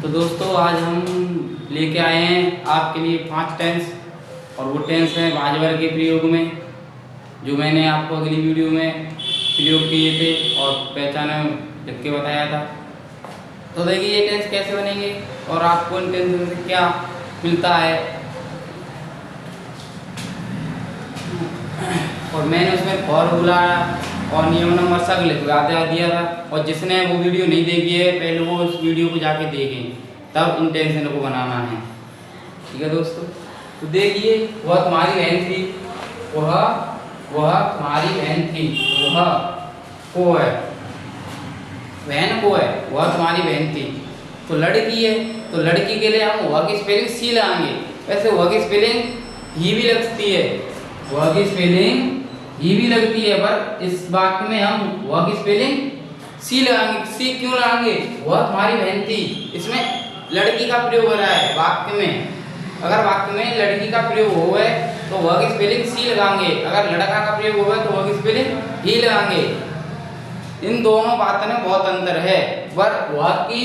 तो दोस्तों आज हम लेके आए हैं आपके लिए 5 टेंस और वो टेंस हैं भाज्य के प्रयोग में, जो मैंने आपको अगली वीडियो में प्रयोग किए थे और पहचाने लिख के बताया था। तो देखिए ये टेंस कैसे बनेंगे और आपको इन टेंस में से क्या मिलता है। और मैंने उसमें फॉर्मूला और नियम नंबर सब लिखवा दिया था, और जिसने वो वीडियो नहीं देखी है पहले वो उस वीडियो को जाके देखें, तब इन टेंशन को बनाना है। ठीक है दोस्तों, तो देखिए वह तुम्हारी बहन थी, वह तुम्हारी बहन थी, वह को है, बहन को है, वह तुम्हारी बहन थी। तो लड़की है, तो लड़की के लिए हम वह की स्पेलिंग सी लगाएंगे। वैसे वह की स्पेलिंग ही भी लगती है, वह की स्पेलिंग ही भी लगती है, पर इस वाक्य में हम वह की स्पेलिंग सी लगाएंगे। सी क्यों लगाएंगे? वह तुम्हारी बहन थी, इसमें लड़की का प्रयोग हो रहा है वाक्य में। अगर वाक्य में लड़की का प्रयोग हो है तो वह की स्पेलिंग सी लगाएंगे, अगर लड़का का प्रयोग हो तो वह की स्पेलिंग ही लगाएंगे। इन दोनों बातों में बहुत अंतर है, पर वह की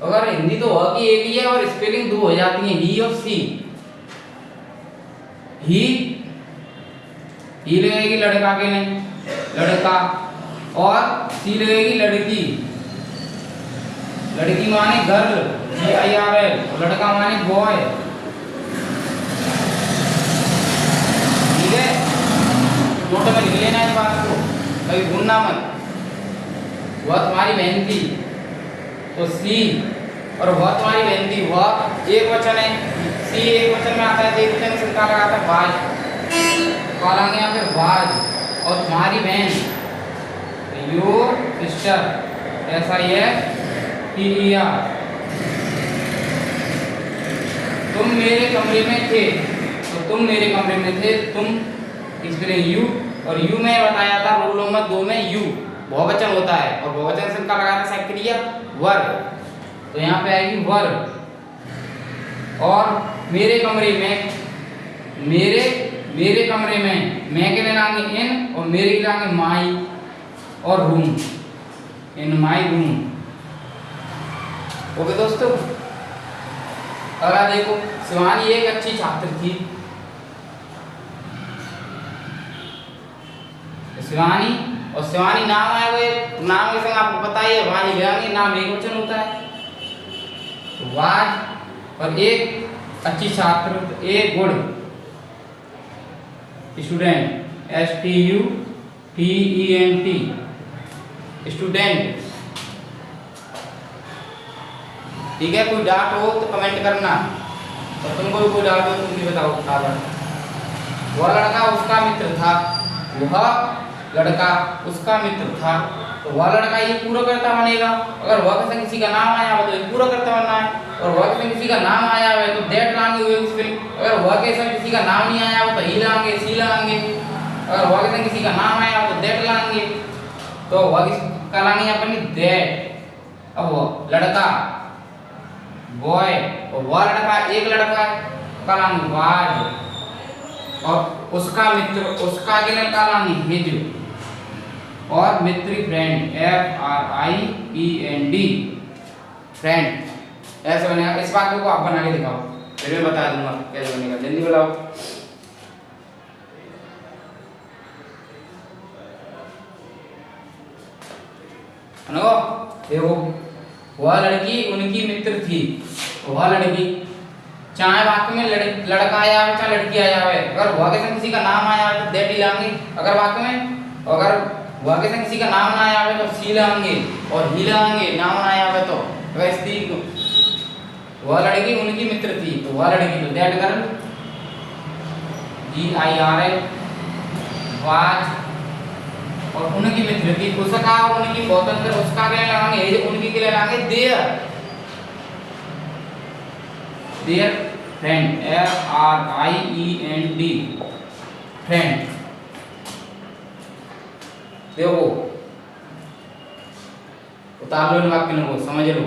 अगर हिंदी तो वह की एक ही है और स्पेलिंग दो हो जाती है, ही और सी। ही लगेगी लड़का के लिए, लड़का, और सी लगेगी लड़की। लड़की माने गर्ल, GIRL, लड़का माने बॉय। ठीक है, नोट में लिख लेना इस बात को, कभी भूलना मत। वह तुम्हारी बहन थी तो सी, और वह तुम्हारी बहन थी वह एक वचन है, सी एक वचन में आता है, एक वचन से निकाला आता है बाज, कॉलेंगे यहाँ पे वाज। और तुम्हारी बहन योर सिस्टर, ऐसा ही है TER। तुम मेरे कमरे में थे, तो तुम मेरे कमरे में थे, तुम इसके लिए यू, और यू में बताया था रोल नंबर 2 में यू बहुवचन होता है, और बहुवचन से लगाया था सक्रिय वर्ग, तो यहाँ पे आएगी वर्ग। और मेरे कमरे में, मेरे कमरे में, मैं के लिए लाएंगे इन, और मेरे के लिए लाएंगे माई, और room, in my room. Okay दोस्तों, अगला देखो, शिवानी एक अच्छी छात्र थी। शिवानी, और शिवानी नाम आए हुए, नाम के संग आपको पता ही है वाज लगाएंगे, नाम एक वचन होता है, तो वाज। और एक अच्छी छात्र, एक गुड स्टूडेंट, STUDENT, स्टूडेंट। ठीक है, कोई डाउट हो तो कमेंट करना, और तुमको भी कोई डाउट हो तुम भी बताओ। वह लड़का उसका मित्र था, वह लड़का उसका मित्र था, तो वह लड़का ये पूरा करता बनेगा। अगर वह के संग किसी का नाम आया हो तो ये पूरा करता बनना है, और वह के संग किसी का नाम आया हो तो दैट लाएंगे हुए स्पेलिंग। अगर वह के संग किसी का नाम नहीं आया हो तो ही लाएंगे, सी लाएंगे। अगर वह के संग किसी का नाम आया हो तो दैट लाएंगे, तो वह किसका लाएंगे अपन दैट। अब वो लड़का बॉय, और वह लड़का एक लड़का का लाएंगे वाज, और उसका मित्र, उसका के लिए का लाएंगे हिज, और मित्र फ्रेंड FRIEND, फ्रेंड। ऐसे बनेगा। इस वाक्य को आप बना के दिखाओ, फिर मैं बता दूंगा कैसे बनेगा, जल्दी बताओ। देखो, वह लड़की उनकी मित्र थी, वह लड़की, चाहे वाक्य में लड़का आया है चाहे लड़की आया है, अगर वह के संग किसी का नाम आया है तो दैट ही लाएंगे। अगर वाक्य में अगर वह के संग किसी का नाम ना आया है तो सी लाएंगे, और ही लाएंगे नाम ना आया है तो। अगर स्त्री, वह लड़की उनकी मित्र थी, तो वह लड़की, तो दैट गर्ल GIRL, वाज। और उनकी मित्र थी, उसका और उनकी बहुत अंतर, उसका के लिए लगाएंगे, उनकी के लिए लगाएंगे there, there friend FRIEND, friend. देखो उतार लो इन वाक्यों को, समझ लो।